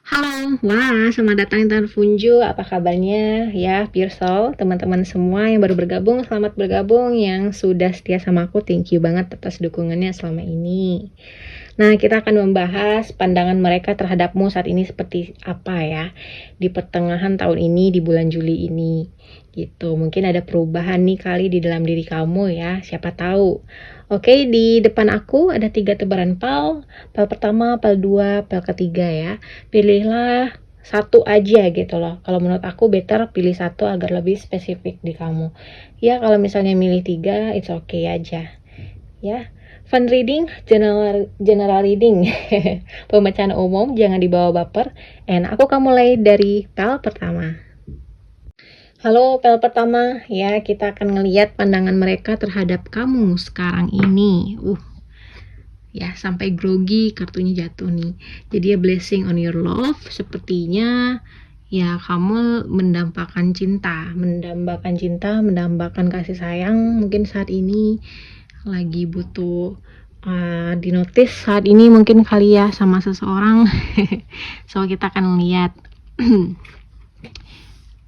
Halo, wah, selamat datang di Funju. Apa kabarnya ya, Pearsall, teman-teman semua yang baru bergabung, selamat bergabung. Yang sudah setia sama aku, thank you banget atas dukungannya selama ini. Nah, kita akan membahas pandangan mereka terhadapmu saat ini seperti apa ya, di pertengahan tahun ini, di bulan Juli ini. Gitu, mungkin ada perubahan nih kali di dalam diri kamu ya, siapa tahu. Oke, di depan aku ada 3 tebaran pal. Pal pertama, pal 2, pal ketiga ya. Pilihlah satu aja gitu loh. Kalau menurut aku better pilih satu agar lebih spesifik di kamu. Ya kalau misalnya milih 3, it's okay aja. Ya, fun reading, general reading. Pembacaan umum, jangan dibawa baper. And aku akan mulai dari pal pertama. Halo pel pertama, ya kita akan ngeliat pandangan mereka terhadap kamu sekarang ini. Ya sampai grogi kartunya jatuh nih. Jadi ya blessing on your love, sepertinya ya kamu mendambakan cinta, mendambakan kasih sayang. Mungkin saat ini lagi butuh dinotis saat ini mungkin kali ya sama seseorang. So kita akan lihat.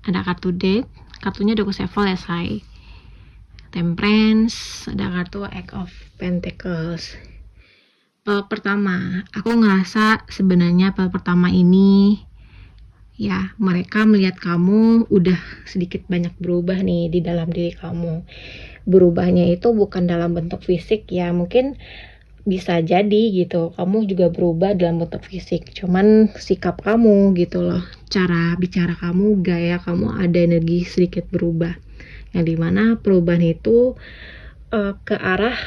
Ada kartu date, kartunya udah aku shuffle ya say. Temperance, ada kartu Eight of Pentacles. Pertama, aku ngerasa sebenarnya pertama ini ya mereka melihat kamu udah sedikit banyak berubah nih di dalam diri kamu. Berubahnya itu bukan dalam bentuk fisik ya, mungkin bisa jadi gitu kamu juga berubah dalam bentuk fisik, cuman sikap kamu gitu loh, cara bicara kamu, gaya kamu ada energi sedikit berubah, yang dimana perubahan itu ke arah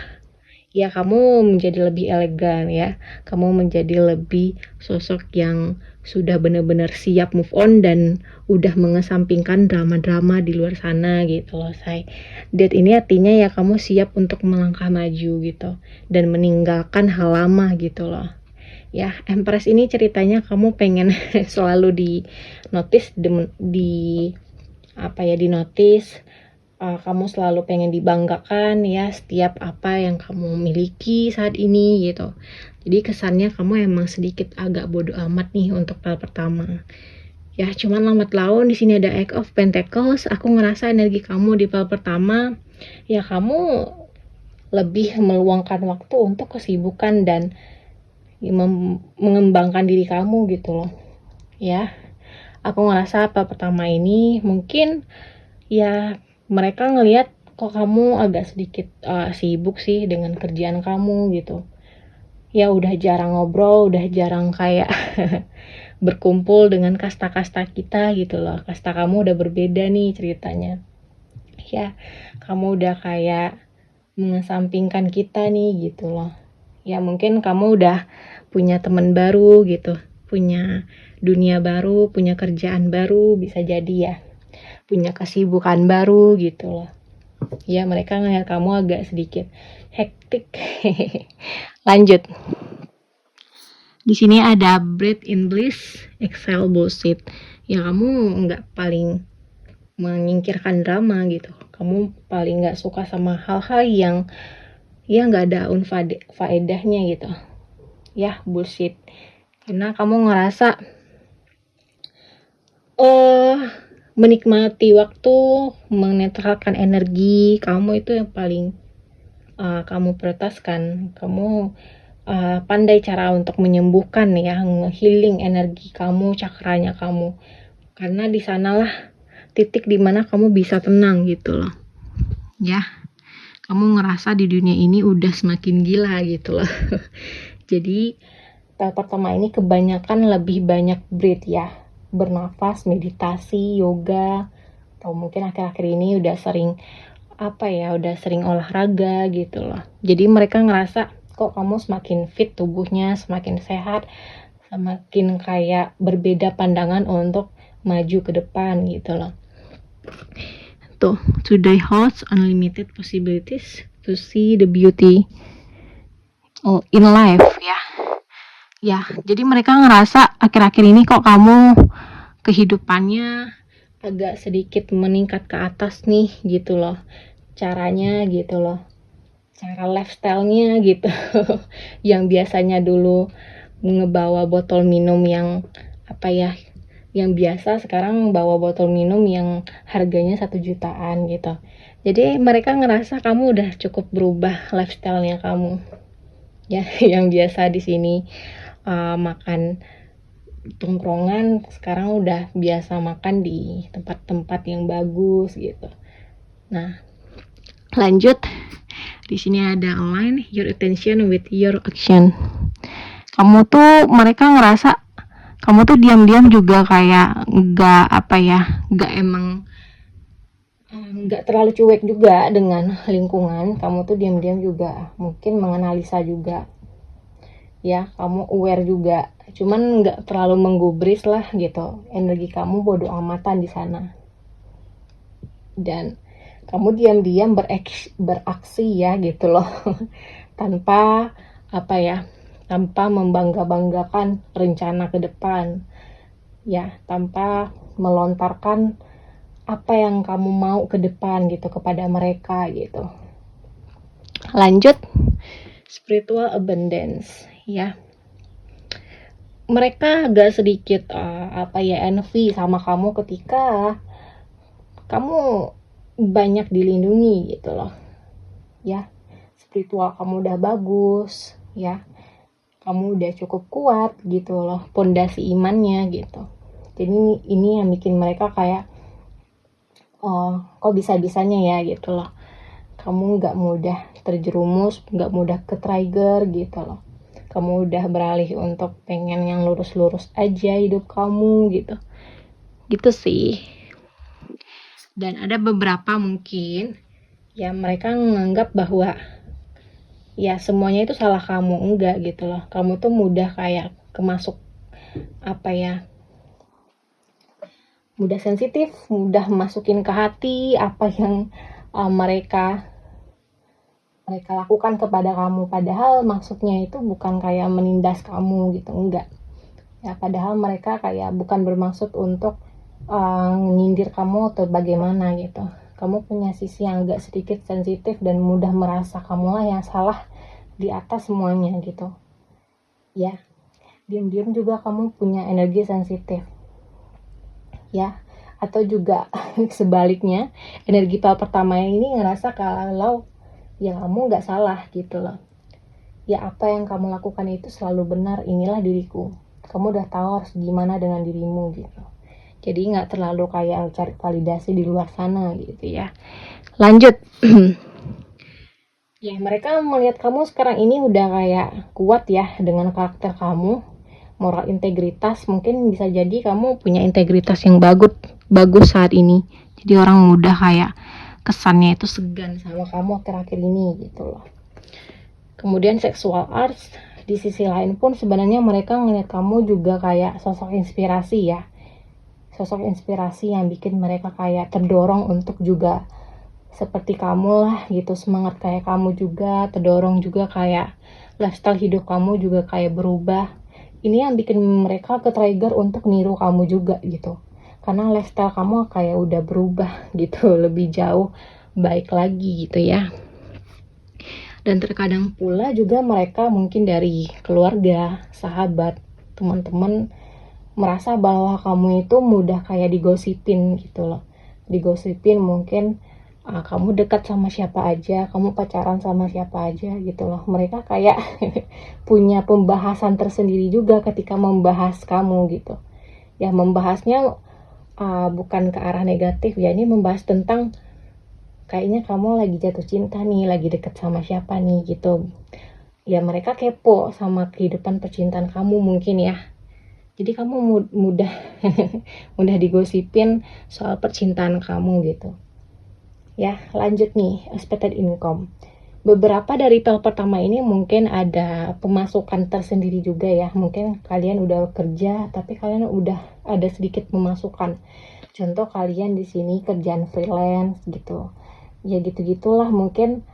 ya kamu menjadi lebih elegan ya, kamu menjadi lebih sosok yang sudah benar-benar siap move on dan udah mengesampingkan drama-drama di luar sana gitu loh say. Date ini artinya ya kamu siap untuk melangkah maju gitu dan meninggalkan hal lama gitu loh ya. Empress ini ceritanya kamu pengen selalu di notice, di apa ya, di notice. Kamu selalu pengen dibanggakan ya setiap apa yang kamu miliki saat ini gitu. Jadi kesannya kamu emang sedikit agak bodoh amat nih untuk hal pertama. Ya cuman lambat laun di sini ada Eight of Pentacles. Aku ngerasa energi kamu di hal pertama ya kamu lebih meluangkan waktu untuk kesibukan dan mengembangkan diri kamu gitu loh. Ya, aku ngerasa hal pertama ini mungkin ya mereka ngelihat kok kamu agak sedikit sibuk sih dengan kerjaan kamu gitu. Ya udah jarang ngobrol, udah jarang kayak berkumpul dengan kasta-kasta kita gitu loh. Kasta kamu udah berbeda nih ceritanya. Ya, kamu udah kayak mengesampingkan kita nih gitu loh. Ya mungkin kamu udah punya teman baru gitu, punya dunia baru, punya kerjaan baru, bisa jadi ya. Punya kesibukan baru gitu loh. Ya mereka ngeliat kamu agak sedikit hektik. Lanjut. Di sini ada breathe in bliss, exhale bullshit. Ya kamu nggak paling menyingkirkan drama gitu. Kamu paling nggak suka sama hal-hal yang ya nggak ada faedahnya gitu. Ya bullshit. Karena kamu ngerasa menikmati waktu, menetralkan energi kamu itu yang paling kamu prioritaskan. Kamu pandai cara untuk menyembuhkan ya, healing energi kamu, cakranya kamu, karena di sanalah titik dimana kamu bisa tenang gitu loh ya. Kamu ngerasa di dunia ini udah semakin gila gitu loh. Jadi tahap pertama ini kebanyakan lebih banyak breathe ya, bernafas, meditasi, yoga, atau mungkin akhir-akhir ini udah sering udah sering olahraga gitu loh. Jadi mereka ngerasa kok kamu semakin fit tubuhnya, semakin sehat, semakin kayak berbeda pandangan untuk maju ke depan gitu loh. Tuh, today holds unlimited possibilities to see the beauty in life ya. Ya, jadi mereka ngerasa akhir-akhir ini kok kamu kehidupannya agak sedikit meningkat ke atas nih gitu loh. Caranya gitu loh. Cara lifestyle-nya gitu. Yang biasanya dulu ngebawa botol minum yang apa ya, yang biasa sekarang bawa botol minum yang harganya 1 jutaan gitu. Jadi mereka ngerasa kamu udah cukup berubah lifestyle-nya kamu ya. Yang biasa di sini makan tongkrongan, sekarang udah biasa makan di tempat-tempat yang bagus gitu. Nah, lanjut. Di sini ada align your attention with your action. Kamu tuh, mereka ngerasa kamu tuh diam-diam juga kayak nggak terlalu cuek juga dengan lingkungan. Kamu tuh diam-diam juga mungkin menganalisa juga ya, kamu aware juga, cuman nggak terlalu menggubris lah gitu. Energi kamu bodo amatan di sana, dan kamu diam-diam beraksi ya gitu loh. tanpa tanpa membangga-banggakan rencana ke depan ya, tanpa melontarkan apa yang kamu mau ke depan gitu kepada mereka gitu. Lanjut, spiritual abundance ya. Mereka agak sedikit envy sama kamu ketika kamu banyak dilindungi gitu loh ya. Spiritual kamu udah bagus ya, kamu udah cukup kuat gitu loh, pondasi imannya gitu. Jadi ini yang bikin mereka kayak, oh kok bisa-bisanya ya gitu loh, kamu gak mudah terjerumus, gak mudah ke trigger gitu loh. Kamu udah beralih untuk pengen yang lurus-lurus aja hidup kamu gitu. Gitu sih. Dan ada beberapa mungkin ya mereka menganggap bahwa ya semuanya itu salah kamu. Enggak gitu loh, kamu tuh mudah kayak kemasuk mudah sensitif, mudah masukin ke hati apa yang mereka lakukan kepada kamu, padahal maksudnya itu bukan kayak menindas kamu gitu, enggak ya. Padahal mereka kayak bukan bermaksud untuk nyindir kamu atau bagaimana gitu. Kamu punya sisi yang agak sedikit sensitif dan mudah merasa kamulah yang salah di atas semuanya gitu ya. Diam-diam juga kamu punya energi sensitif ya. Atau juga sebaliknya, energi pertama ini ngerasa kalau ya kamu gak salah gitu loh ya, apa yang kamu lakukan itu selalu benar, inilah diriku. Kamu udah tahu harus gimana dengan dirimu gitu. Jadi gak terlalu kayak cari validasi di luar sana gitu ya. Lanjut. Ya, mereka melihat kamu sekarang ini udah kayak kuat ya dengan karakter kamu, moral integritas. Mungkin bisa jadi kamu punya integritas yang bagus saat ini. Jadi orang mudah kayak kesannya itu segan sama kamu akhir-akhir ini gitu loh. Kemudian sexual arts, di sisi lain pun sebenarnya mereka ngeliat kamu juga kayak sosok inspirasi ya. Sosok inspirasi yang bikin mereka kayak terdorong untuk juga seperti kamu lah gitu, semangat kayak kamu juga, terdorong juga kayak lifestyle hidup kamu juga kayak berubah. Ini yang bikin mereka ke trigger untuk niru kamu juga gitu, karena lifestyle kamu kayak udah berubah gitu, lebih jauh baik lagi gitu ya. Dan terkadang pula juga mereka mungkin dari keluarga, sahabat, teman-teman merasa bahwa kamu itu mudah kayak digosipin gitu loh. Digosipin mungkin kamu dekat sama siapa aja, kamu pacaran sama siapa aja gitu loh. Mereka kayak punya pembahasan tersendiri juga ketika membahas kamu gitu ya. Membahasnya bukan ke arah negatif ya, ini membahas tentang kayaknya kamu lagi jatuh cinta nih, lagi deket sama siapa nih gitu ya. Mereka kepo sama kehidupan percintaan kamu mungkin ya. Jadi kamu mudah mudah digosipin soal percintaan kamu gitu ya. Lanjut nih, expected income. Beberapa dari pel pertama ini mungkin ada pemasukan tersendiri juga ya. Mungkin kalian udah kerja tapi kalian udah ada sedikit pemasukan. Contoh kalian di sini kerjaan freelance gitu ya, gitu-gitulah. Mungkin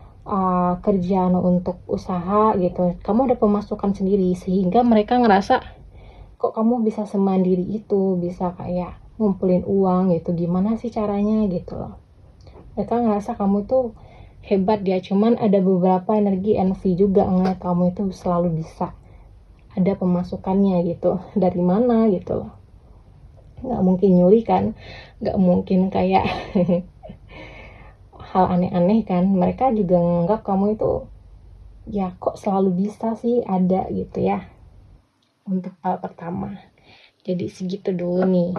kerjaan untuk usaha gitu, kamu ada pemasukan sendiri sehingga mereka ngerasa kok kamu bisa semandiri itu, bisa kayak ngumpulin uang gitu, gimana sih caranya gitu loh. Mereka ngerasa kamu tuh hebat ya. Cuman ada beberapa energi envy juga ngeliat kamu itu selalu bisa ada pemasukannya gitu, dari mana gitu loh. nggak mungkin nyuri kan, nggak mungkin kayak hal aneh-aneh kan. Mereka juga nganggap kamu itu ya kok selalu bisa sih ada gitu ya, untuk hal pertama. Jadi segitu dulu nih.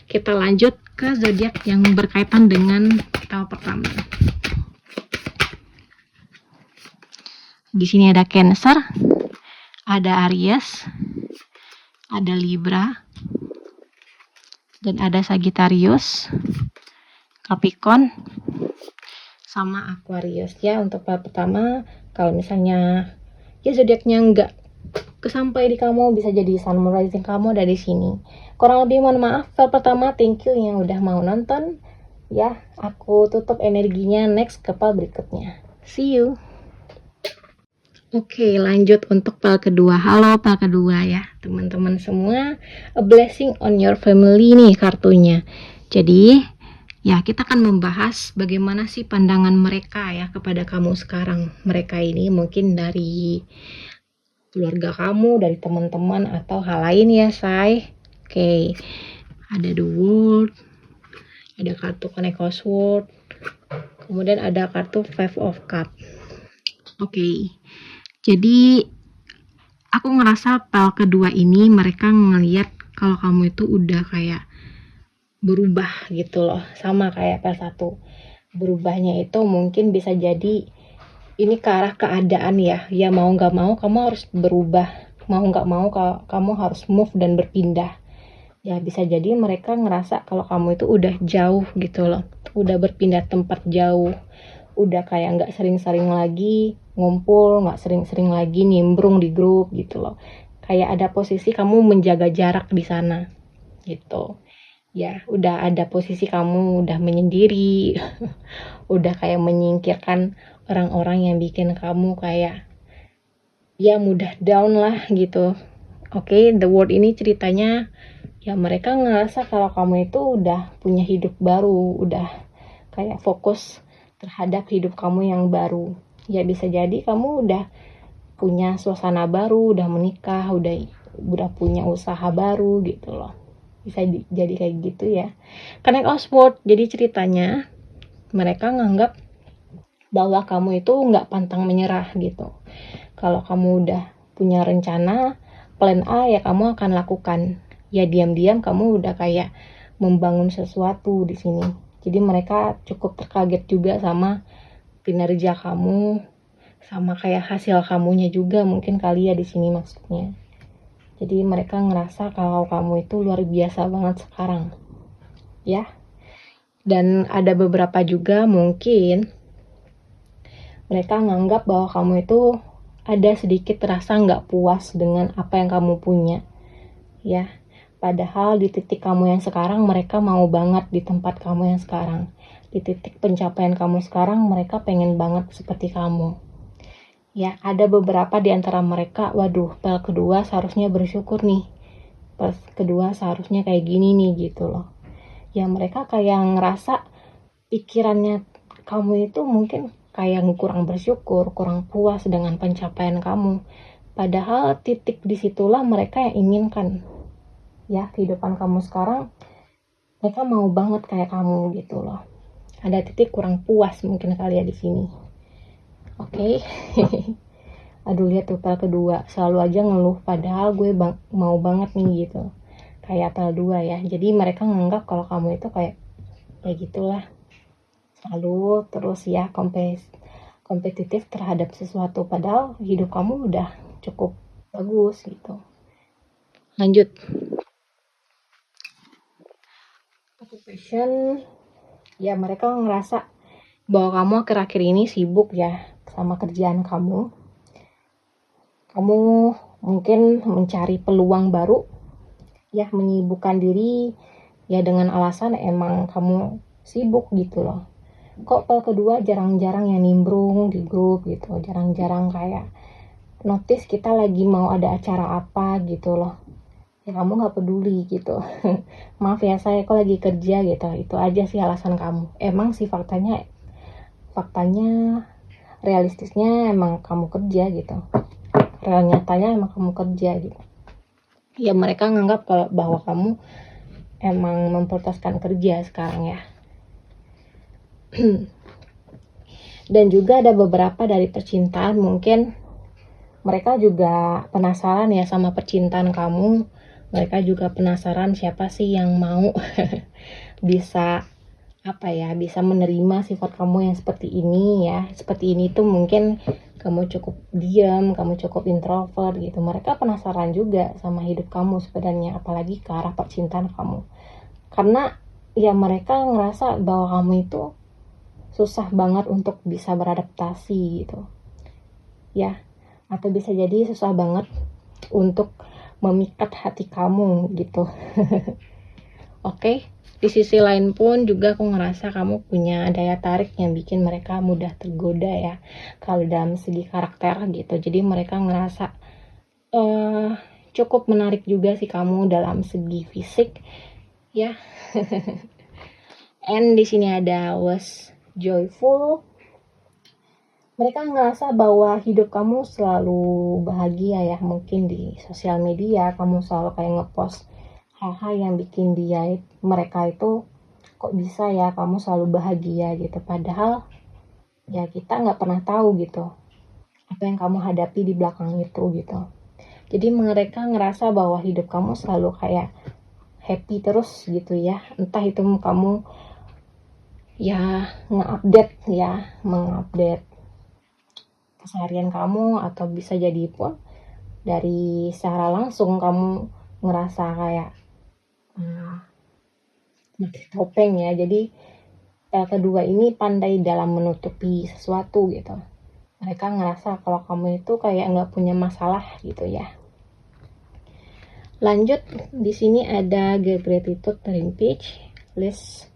Kita lanjut ke zodiak yang berkaitan dengan hal pertama. Di sini ada Cancer, ada Aries, ada Libra, dan ada Sagittarius, Capricorn, sama Aquarius ya. Untuk hal pertama, kalau misalnya ya zodiaknya nggak kesampai di kamu, bisa jadi sun moon rising kamu ada di sini. Kurang lebih mohon maaf. File pertama, thank you yang udah mau nonton ya. Aku tutup energinya, next ke file berikutnya. See you. Oke, lanjut untuk file kedua. Halo file kedua ya teman-teman semua. A blessing on your family nih kartunya. Jadi ya, kita akan membahas bagaimana sih pandangan mereka ya kepada kamu sekarang. Mereka ini mungkin dari keluarga kamu, dari teman-teman, atau hal lain ya, say. Oke, ada The World, ada kartu Connect Sword, kemudian ada kartu Five of Cups. Oke, jadi aku ngerasa pal kedua ini mereka ngeliat kalau kamu itu udah kayak berubah gitu loh, sama kayak pel satu. Berubahnya itu mungkin bisa jadi ini ke arah keadaan ya. Ya mau nggak mau kamu harus berubah, mau nggak mau kamu harus move dan berpindah. Ya bisa jadi mereka ngerasa kalau kamu itu udah jauh gitu loh, udah berpindah tempat jauh, udah kayak nggak sering-sering lagi ngumpul, nggak sering-sering lagi nimbrung di grup gitu loh. Kayak ada posisi kamu menjaga jarak di sana gitu. Ya udah ada posisi kamu udah menyendiri, udah kayak menyingkirkan orang-orang yang bikin kamu kayak ya mudah down lah gitu. Oke, The World ini ceritanya ya mereka ngerasa kalau kamu itu udah punya hidup baru, udah kayak fokus terhadap hidup kamu yang baru. Ya bisa jadi kamu udah punya suasana baru, udah menikah, udah punya usaha baru gitu loh. Bisa jadi kayak gitu ya. Connect Sword, jadi ceritanya mereka nganggap bahwa kamu itu nggak pantang menyerah gitu. Kalau kamu udah punya rencana, plan A ya kamu akan lakukan. Ya diam-diam kamu udah kayak membangun sesuatu di sini. Jadi mereka cukup terkaget juga sama kinerja kamu, sama kayak hasil kamunya juga mungkin kali ya di sini maksudnya. Jadi mereka ngerasa kalau kamu itu luar biasa banget sekarang. Ya. Dan ada beberapa juga mungkin mereka nganggap bahwa kamu itu ada sedikit rasa nggak puas dengan apa yang kamu punya. Ya. Padahal di titik kamu yang sekarang mereka mau banget di tempat kamu yang sekarang. Di titik pencapaian kamu sekarang mereka pengen banget seperti kamu. Ya, ada beberapa di antara mereka, waduh, pel kedua seharusnya bersyukur nih. Pel kedua seharusnya kayak gini nih gitu loh. Ya mereka kayak ngerasa pikirannya kamu itu mungkin kayak kurang bersyukur, kurang puas dengan pencapaian kamu. Padahal titik disitulah mereka yang inginkan. Ya, kehidupan kamu sekarang mereka mau banget kayak kamu gitu loh. Ada titik kurang puas mungkin kali ya di sini. Oke. Aduh, lihat tuh pel kedua selalu aja ngeluh, padahal gue mau banget nih gitu. Kayak pel 2 ya. Jadi mereka nganggap kalau kamu itu kayak gitulah. Selalu terus ya kompetitif terhadap sesuatu, padahal hidup kamu udah cukup bagus gitu. Lanjut. Occupation, ya mereka ngerasa bahwa kamu akhir-akhir ini sibuk ya sama kerjaan kamu. Kamu mungkin mencari peluang baru, ya menyibukkan diri ya dengan alasan emang kamu sibuk gitu loh. Kok pel kedua jarang-jarang yang nimbrung di grup gitu, jarang-jarang kayak notice kita lagi mau ada acara apa gitu loh. Ya kamu nggak peduli gitu. Maaf ya saya kok lagi kerja gitu. Itu aja sih alasan kamu. Emang sih faktanya realistisnya emang kamu kerja gitu. Real nyatanya emang kamu kerja gitu. Ya mereka nganggap bahwa kamu emang memprioritaskan kerja sekarang ya. Dan juga ada beberapa dari percintaan, mungkin mereka juga penasaran ya sama percintaan kamu. Mereka juga penasaran siapa sih yang mau bisa bisa menerima sifat kamu yang seperti ini ya. Seperti ini tuh mungkin kamu cukup diam, kamu cukup introvert gitu. Mereka penasaran juga sama hidup kamu sebenarnya, apalagi ke arah percintaan kamu. Karena ya mereka ngerasa bahwa kamu itu susah banget untuk bisa beradaptasi gitu. Ya, atau bisa jadi susah banget untuk memikat hati kamu gitu. Oke. Di sisi lain pun juga aku ngerasa kamu punya daya tarik yang bikin mereka mudah tergoda ya, kalau dalam segi karakter gitu. Jadi mereka ngerasa cukup menarik juga sih kamu dalam segi fisik ya. And di sini ada was joyful. Mereka ngerasa bahwa hidup kamu selalu bahagia ya. Mungkin di sosial media kamu selalu kayak ngepost hal-hal yang bikin mereka itu kok bisa ya kamu selalu bahagia gitu, padahal ya kita nggak pernah tahu gitu apa yang kamu hadapi di belakang itu gitu. Jadi mereka ngerasa bahwa hidup kamu selalu kayak happy terus gitu ya, entah itu kamu ya mengupdate keseharian kamu, atau bisa jadi pun dari secara langsung kamu ngerasa kayak mati topeng ya. Jadi kedua ini pandai dalam menutupi sesuatu gitu. Mereka ngerasa kalau kamu itu kayak nggak punya masalah gitu ya. Lanjut, di sini ada gratitude turning page, list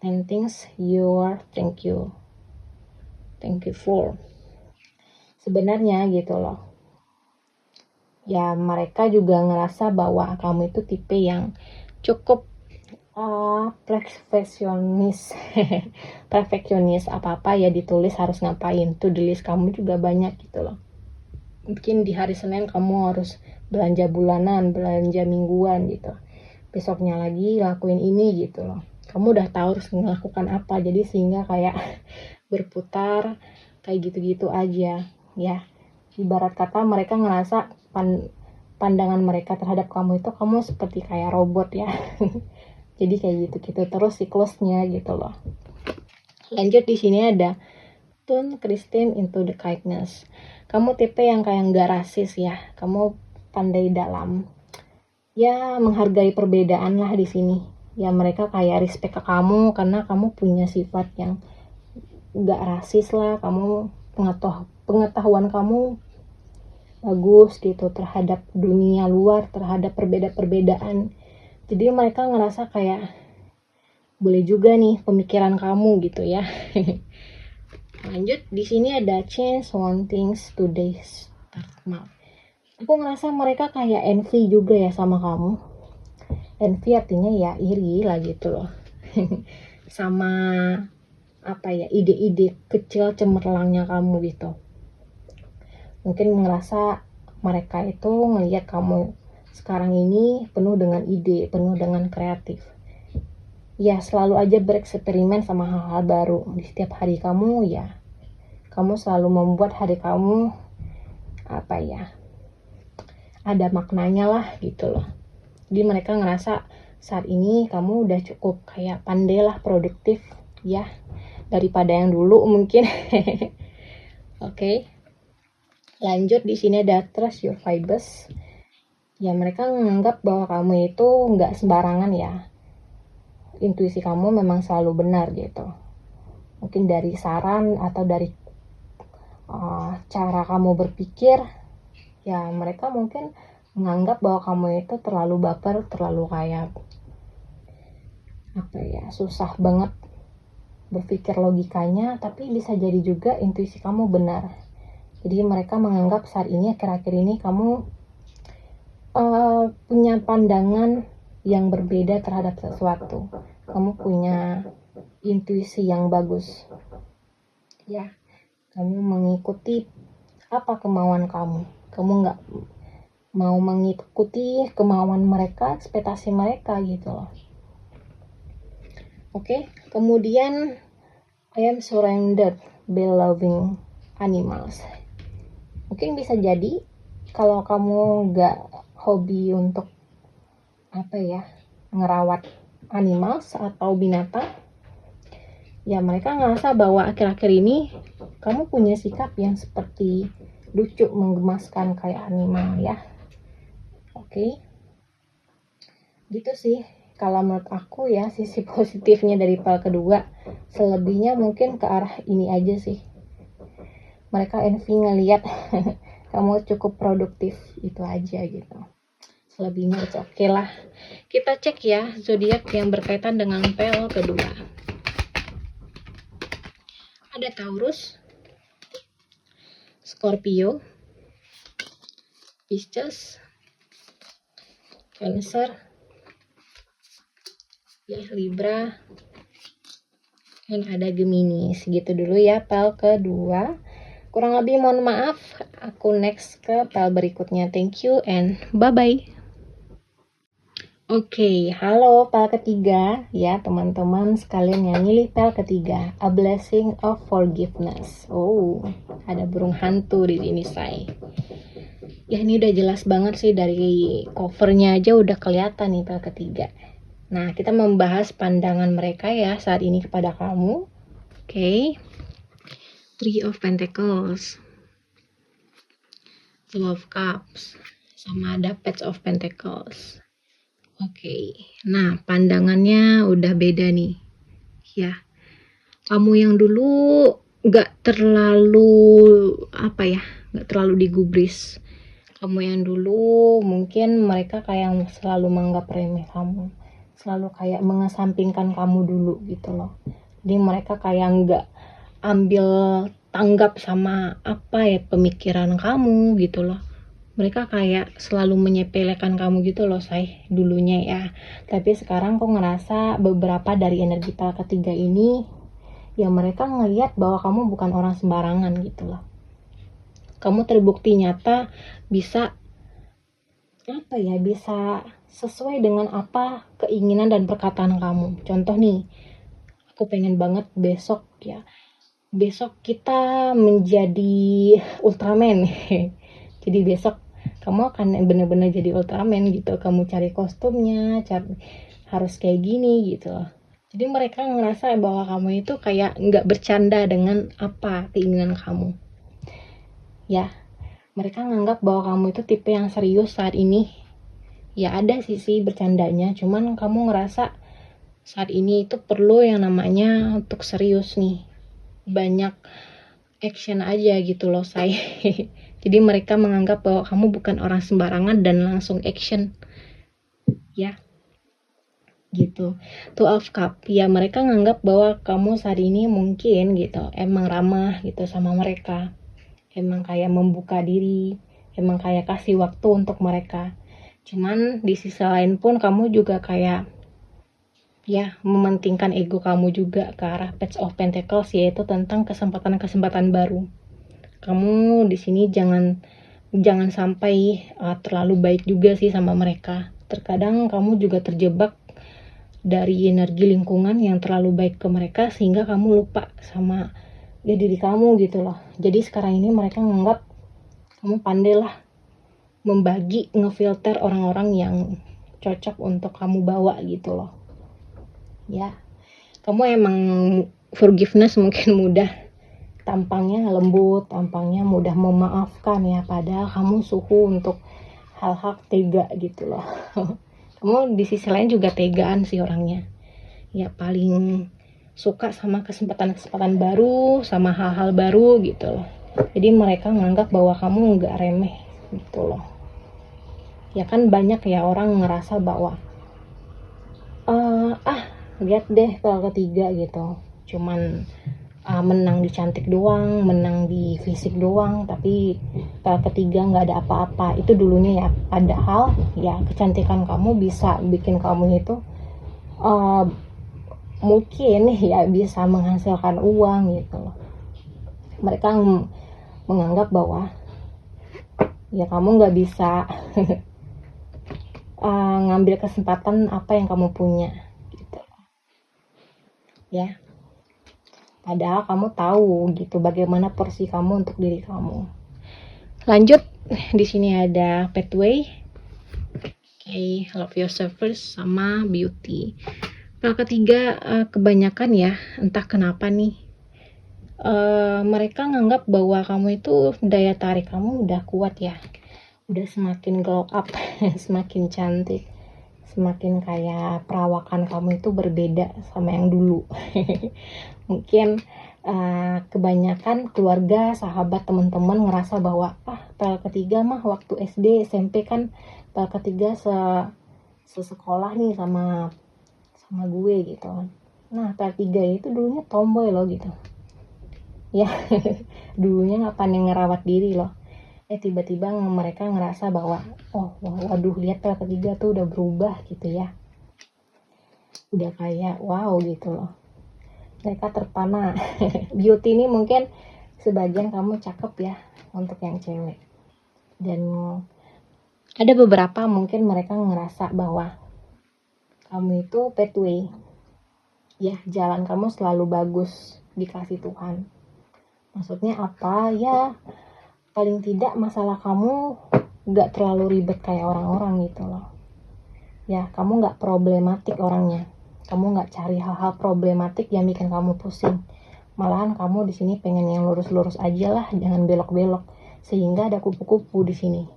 10 things you are thank you for. Sebenarnya gitu loh. Ya mereka juga ngerasa bahwa kamu itu tipe yang cukup perfeksionis, apa-apa ya ditulis harus ngapain, to do list kamu juga banyak gitu loh. Mungkin di hari Senin kamu harus belanja bulanan, belanja mingguan gitu, besoknya lagi lakuin ini gitu loh. Kamu udah tahu harus melakukan apa, jadi sehingga kayak berputar kayak gitu-gitu aja ya. Ibarat kata mereka ngerasa pandangan mereka terhadap kamu itu kamu seperti kayak robot ya. Jadi kayak gitu-gitu terus siklusnya gitu loh. Lanjut, di sini ada turn Christine into the kindness. Kamu tipe yang kayak nggak rasis ya. Kamu pandai dalam ya menghargai perbedaan lah di sini. Ya mereka kayak respect ke kamu karena kamu punya sifat yang nggak rasis lah. Kamu pengetahuan kamu bagus gitu terhadap dunia luar, terhadap perbedaan. Jadi mereka ngerasa kayak boleh juga nih pemikiran kamu gitu ya. Lanjut, di sini ada change one things today start now. Aku ngerasa mereka kayak envy juga ya sama kamu. Envy artinya ya iri lah gitu loh. Sama ide-ide kecil cemerlangnya kamu gitu. Mungkin ngerasa mereka itu ngelihat kamu sekarang ini penuh dengan ide, penuh dengan kreatif. Ya selalu aja bereksperimen sama hal-hal baru di setiap hari kamu ya. Kamu selalu membuat hari kamu ada maknanya lah gitu loh. Jadi mereka ngerasa saat ini kamu udah cukup kayak pandai lah, produktif ya, daripada yang dulu mungkin. Oke. Lanjut, di sini ada trust your vibes. Ya mereka menganggap bahwa kamu itu nggak sembarangan ya. Intuisi kamu memang selalu benar gitu. Mungkin dari saran atau dari cara kamu berpikir, ya mereka mungkin menganggap bahwa kamu itu terlalu baper, terlalu kayak susah banget berpikir logikanya, tapi bisa jadi juga intuisi kamu benar. Jadi mereka menganggap saat ini akhir-akhir ini kamu punya pandangan yang berbeda terhadap sesuatu. Kamu punya intuisi yang bagus ya. Kamu mengikuti apa kemauan kamu. Kamu nggak mau mengikuti kemauan mereka, ekspektasi mereka gitu loh. Oke, kemudian I am surrendered by loving animals. Mungkin bisa jadi kalau kamu nggak hobi untuk ngerawat animals atau binatang, ya mereka ngerasa bahwa akhir-akhir ini kamu punya sikap yang seperti lucu menggemaskan kayak animal ya. Oke, gitu sih kalau menurut aku ya, sisi positifnya dari pel kedua. Selebihnya mungkin ke arah ini aja sih, mereka envy ngeliat kamu cukup produktif, itu aja gitu. Selebihnya itu oke lah. Kita cek ya zodiak yang berkaitan dengan pel kedua. Ada Taurus, Scorpio, Pisces, Cancer, Libra, dan ada Gemini. Segitu dulu ya pel kedua. Kurang lebih mohon maaf, aku next ke pel berikutnya. Thank you and bye-bye. Oke, halo pel ketiga ya teman-teman sekalian yang milih pel ketiga, A Blessing of Forgiveness. Oh, ada burung hantu di sini say. Ya ini udah jelas banget sih, dari covernya aja udah kelihatan nih pel ketiga. Nah, kita membahas pandangan mereka ya saat ini kepada kamu. Oke. Three of Pentacles, Two of Cups, sama ada Page of Pentacles. Oke. Nah, pandangannya udah beda nih. Ya. Kamu yang dulu gak terlalu gak terlalu digubris. Kamu yang dulu mungkin mereka kayak selalu menganggap remeh kamu, selalu kayak mengesampingkan kamu dulu gitu loh. Jadi mereka kayak nggak ambil tanggap sama pemikiran kamu gitu loh. Mereka kayak selalu menyepelekan kamu gitu loh say, dulunya ya. Tapi sekarang kok ngerasa beberapa dari energi pel ketiga ini ya, mereka ngelihat bahwa kamu bukan orang sembarangan gitu loh. Kamu terbukti nyata bisa bisa sesuai dengan apa keinginan dan perkataan kamu. Contoh nih, aku pengen banget besok kita menjadi Ultraman. Jadi besok kamu akan bener-bener jadi Ultraman gitu. Kamu cari kostumnya, harus kayak gini gitu. Jadi mereka ngerasa bahwa kamu itu kayak nggak bercanda dengan apa keinginan kamu. Ya, mereka nganggap bahwa kamu itu tipe yang serius saat ini. Ya ada sisi bercandanya, cuman kamu ngerasa saat ini itu perlu yang namanya untuk serius nih. Banyak action aja gitu loh say. Jadi mereka menganggap bahwa kamu bukan orang sembarangan dan langsung action. Ya. Gitu. Two of Cup. Ya mereka nganggap bahwa kamu saat ini mungkin gitu emang ramah gitu sama mereka. Emang kayak membuka diri, emang kayak kasih waktu untuk mereka. Cuman di sisi lain pun kamu juga kayak ya mementingkan ego kamu juga ke arah Page of Pentacles, yaitu tentang kesempatan-kesempatan baru. Kamu di sini jangan sampai terlalu baik juga sih sama mereka. Terkadang kamu juga terjebak dari energi lingkungan yang terlalu baik ke mereka sehingga kamu lupa sama diri kamu gitu loh. Jadi sekarang ini mereka menganggap kamu pandai lah membagi, ngefilter orang-orang yang cocok untuk kamu bawa gitu loh. Ya, kamu emang forgiveness mungkin mudah, tampangnya lembut, tampangnya mudah memaafkan ya, padahal kamu suhu untuk hal-hal tega gitu loh. Kamu di sisi lain juga tegaan sih orangnya. Ya paling suka sama kesempatan-kesempatan baru, sama hal-hal baru gitu loh. Jadi mereka menganggap bahwa kamu nggak remeh gitu loh. Ya kan banyak ya orang ngerasa bahwa lihat deh pel ketiga gitu, cuman menang di cantik doang, menang di fisik doang, tapi pel ketiga nggak ada apa-apa. Itu dulunya ya, padahal ya kecantikan kamu bisa bikin kamu itu mungkin ya bisa menghasilkan uang gitu loh. Mereka menganggap bahwa ya kamu nggak bisa ngambil kesempatan apa yang kamu punya gitu. ya. Padahal kamu tahu gitu bagaimana porsi kamu untuk diri kamu. Lanjut, di sini ada pathway, love yourself first, sama beauty. Nah, ketiga, kebanyakan ya, entah kenapa nih, mereka nganggap bahwa kamu itu daya tarik kamu udah kuat ya, udah semakin glow up, semakin cantik, semakin kayak perawakan kamu itu berbeda sama yang dulu. Mungkin kebanyakan keluarga, sahabat, teman-teman ngerasa bahwa pel ketiga mah waktu SD, SMP kan pel ketiga sesekolah nih sama gue gitu. Nah, pel tiga itu dulunya tomboy loh gitu. Ya, dulunya nggak pandai ngerawat diri loh. Tiba-tiba mereka ngerasa bahwa waduh, lihat pel ketiga tuh udah berubah gitu ya. Udah kayak wow gitu loh. Mereka terpana. Beauty ini mungkin sebagian kamu cakep ya untuk yang cewek. Dan ada beberapa mungkin mereka ngerasa bahwa kamu itu pathway. Ya, jalan kamu selalu bagus dikasih Tuhan. Maksudnya apa? Ya, paling tidak masalah kamu gak terlalu ribet kayak orang-orang gitu loh. Ya, kamu gak problematik orangnya. Kamu gak cari hal-hal problematik yang bikin kamu pusing. Malahan kamu di sini pengen yang lurus-lurus aja lah, jangan belok-belok. Sehingga ada kupu-kupu di sini.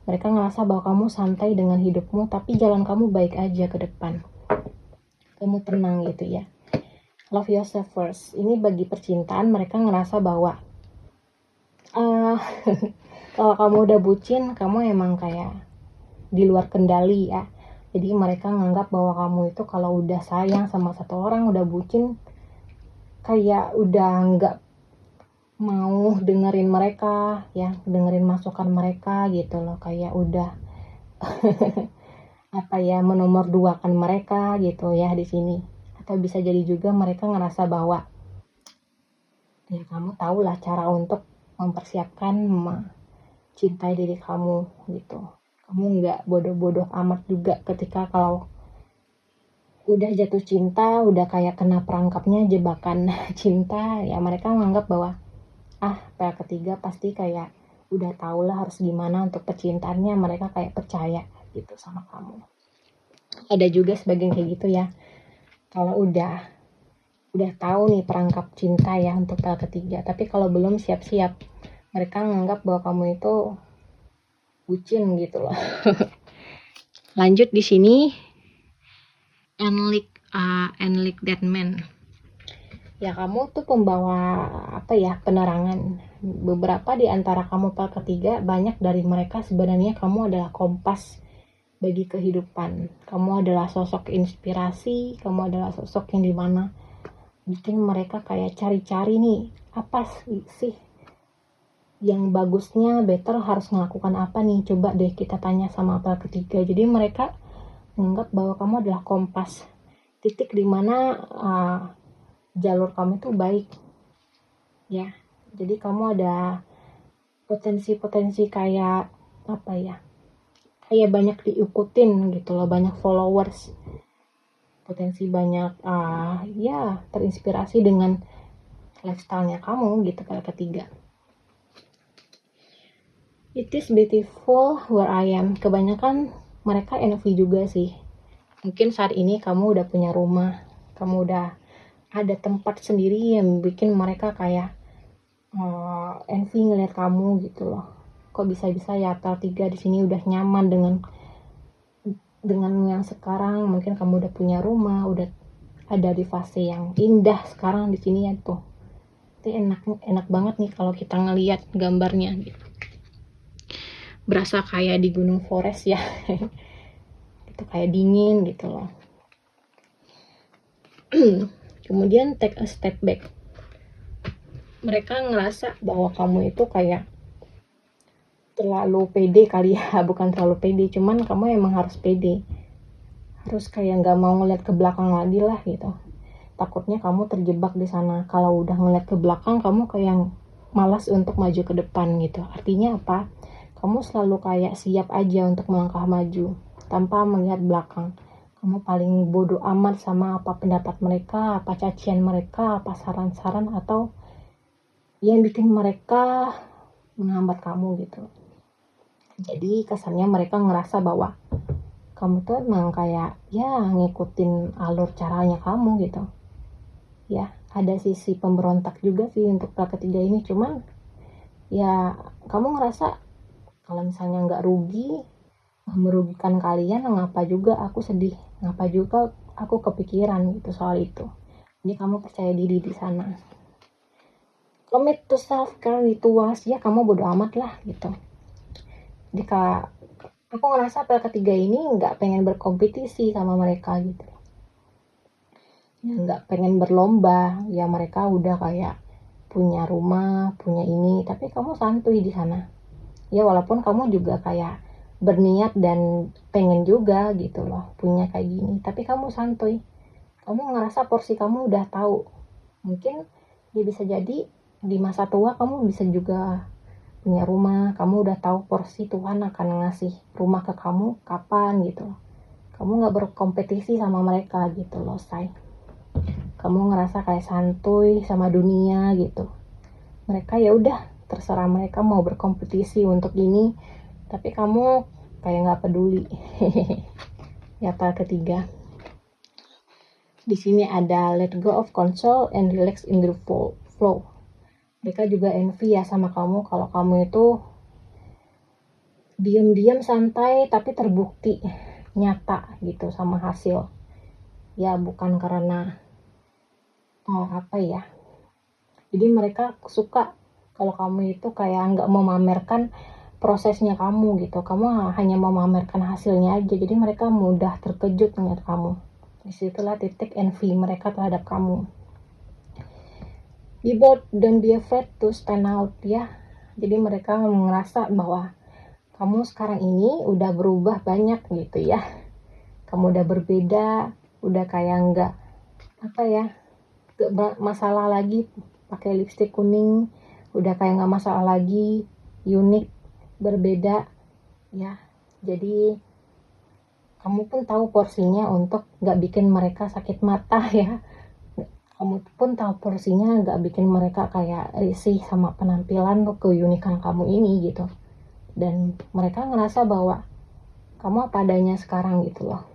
Mereka ngerasa bahwa kamu santai dengan hidupmu, tapi jalan kamu baik aja ke depan. Kamu tenang gitu ya. Love yourself first. Ini bagi percintaan mereka ngerasa bahwa kalau kamu udah bucin, kamu emang kayak di luar kendali ya. Jadi mereka nganggap bahwa kamu itu kalau udah sayang sama satu orang, udah bucin, kayak udah nggak mau dengerin mereka ya, dengerin masukan mereka gitu loh, kayak udah menomorduakan mereka gitu ya di sini. Atau bisa jadi juga mereka ngerasa bahwa ya kamu tahulah cara untuk mempersiapkan mencintai diri kamu gitu. Kamu nggak bodoh-bodoh amat juga ketika kalau udah jatuh cinta, udah kayak kena perangkapnya jebakan cinta ya. Mereka menganggap bahwa pel ketiga pasti kayak udah tau lah harus gimana untuk percintaannya. Mereka kayak percaya gitu sama kamu. Ada juga sebagian kayak gitu ya, kalau udah tahu nih perangkap cinta ya untuk pel ketiga, tapi kalau belum siap-siap, mereka menganggap bahwa kamu itu bucin gitu loh. Lanjut di sini, like that man. Ya, kamu tuh pembawa penerangan. Beberapa di antara kamu pel ketiga, banyak dari mereka sebenarnya kamu adalah kompas bagi kehidupan. Kamu adalah sosok inspirasi, kamu adalah sosok yang dimana bikin mereka kayak cari-cari nih, apa sih yang bagusnya, better harus melakukan apa nih, coba deh kita tanya sama pel ketiga. Jadi mereka menganggap bahwa kamu adalah kompas, titik dimana jalur kamu itu baik ya. Jadi kamu ada potensi-potensi kayak kayak banyak diikutin gitu loh, banyak followers, potensi banyak terinspirasi dengan lifestyle-nya kamu gitu pel ketiga. It is beautiful where I am. Kebanyakan mereka envy juga sih. Mungkin saat ini kamu udah punya rumah, kamu udah ada tempat sendiri yang bikin mereka kayak envy ngeliat kamu gitu loh. Kok bisa-bisa ya pel tiga di sini udah nyaman dengan yang sekarang. Mungkin kamu udah punya rumah, udah ada di fase yang indah sekarang di sini ya tuh. Itu enak banget nih kalau kita ngelihat gambarnya gitu. Berasa kayak di Gunung Forest ya. Itu kayak dingin gitu loh. Kemudian take a step back. Mereka ngerasa bahwa kamu itu kayak terlalu pede kali ya. Bukan terlalu pede, cuman kamu emang harus pede. Harus kayak nggak mau ngeliat ke belakang lagi lah gitu. Takutnya kamu terjebak di sana. Kalau udah ngeliat ke belakang, kamu kayak malas untuk maju ke depan gitu. Artinya apa? Kamu selalu kayak siap aja untuk melangkah maju tanpa melihat belakang. Kamu paling bodoh amat sama apa pendapat mereka, apa cacian mereka, apa saran-saran, atau yang bikin mereka menghambat kamu gitu. Jadi kesannya mereka ngerasa bahwa kamu tuh emang kayak ya ngikutin alur caranya kamu gitu. Ya ada sisi pemberontak juga sih untuk pihak ketiga ini, cuman ya kamu ngerasa kalau misalnya nggak rugi, merugikan kalian, ngapa juga aku sedih, ngapa juga aku kepikiran gitu soal itu. Jadi kamu percaya diri di sana, commit to self care itu ya kamu bodo amat lah gitu. Jadi aku ngerasa pihak ketiga ini nggak pengen berkompetisi sama mereka gitu, ya nggak pengen berlomba. Ya mereka udah kayak punya rumah, punya ini, tapi kamu santuy di sana. Ya walaupun kamu juga kayak berniat dan pengen juga gitu loh punya kayak gini, tapi kamu santuy. Kamu ngerasa porsi kamu udah tahu. Mungkin dia bisa jadi di masa tua kamu bisa juga punya rumah, kamu udah tahu porsi Tuhan akan ngasih rumah ke kamu kapan gitu. Kamu nggak berkompetisi sama mereka gitu loh, say. Kamu ngerasa kayak santuy sama dunia gitu. Mereka ya udah terserah mereka mau berkompetisi untuk ini, tapi kamu kayak nggak peduli. Ya part ketiga. Di sini ada let go of control and relax in the flow. Mereka juga envy ya sama kamu kalau kamu itu diam-diam santai tapi terbukti nyata gitu sama hasil. Ya bukan karena apa ya. Jadi mereka suka kalau kamu itu kayak nggak memamerkan prosesnya kamu gitu. Kamu hanya memamerkan hasilnya aja. Jadi mereka mudah terkejut ngeliat kamu. Disitulah titik envy mereka terhadap kamu. Be bold, don't be afraid to stand out ya. Jadi mereka merasa bahwa kamu sekarang ini udah berubah banyak gitu ya. Kamu udah berbeda, udah kayak nggak masalah lagi pakai lipstik kuning, udah kayak nggak masalah lagi, unik, berbeda ya. Jadi kamu pun tahu porsinya untuk nggak bikin mereka sakit mata ya. Kamu pun tahu porsinya nggak bikin mereka kayak risih sama penampilan keunikan kamu ini gitu. Dan mereka ngerasa bahwa kamu apa adanya sekarang gitu loh.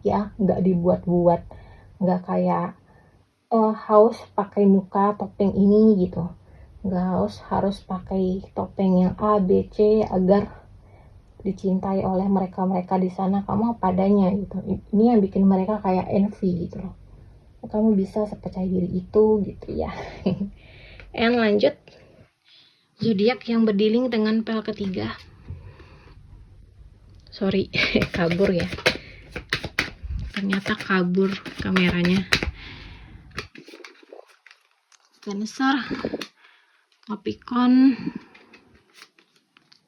Ya nggak dibuat-buat, nggak kayak harus pakai muka topeng ini gitu, nggak harus pakai topeng yang A, B, C agar dicintai oleh mereka di sana. Kamu apa adanya gitu. Ini yang bikin mereka kayak envy gitu loh. Kamu bisa sepercaya diri itu gitu ya. And lanjut, zodiak yang berdealing dengan pel ketiga. Sorry, kabur ya. Ternyata kabur kameranya. Cancer, Capricorn,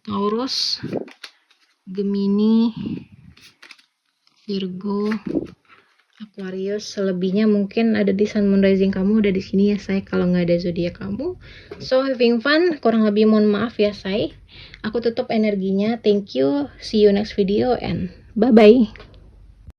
Taurus, Gemini, Virgo, Aquarius. Selebihnya mungkin ada di Sun Moon Rising kamu udah di sini ya, say. Kalau nggak ada zodiak kamu, so having fun. Kurang lebih mohon maaf ya, say. Aku tutup energinya. Thank you. See you next video and bye bye.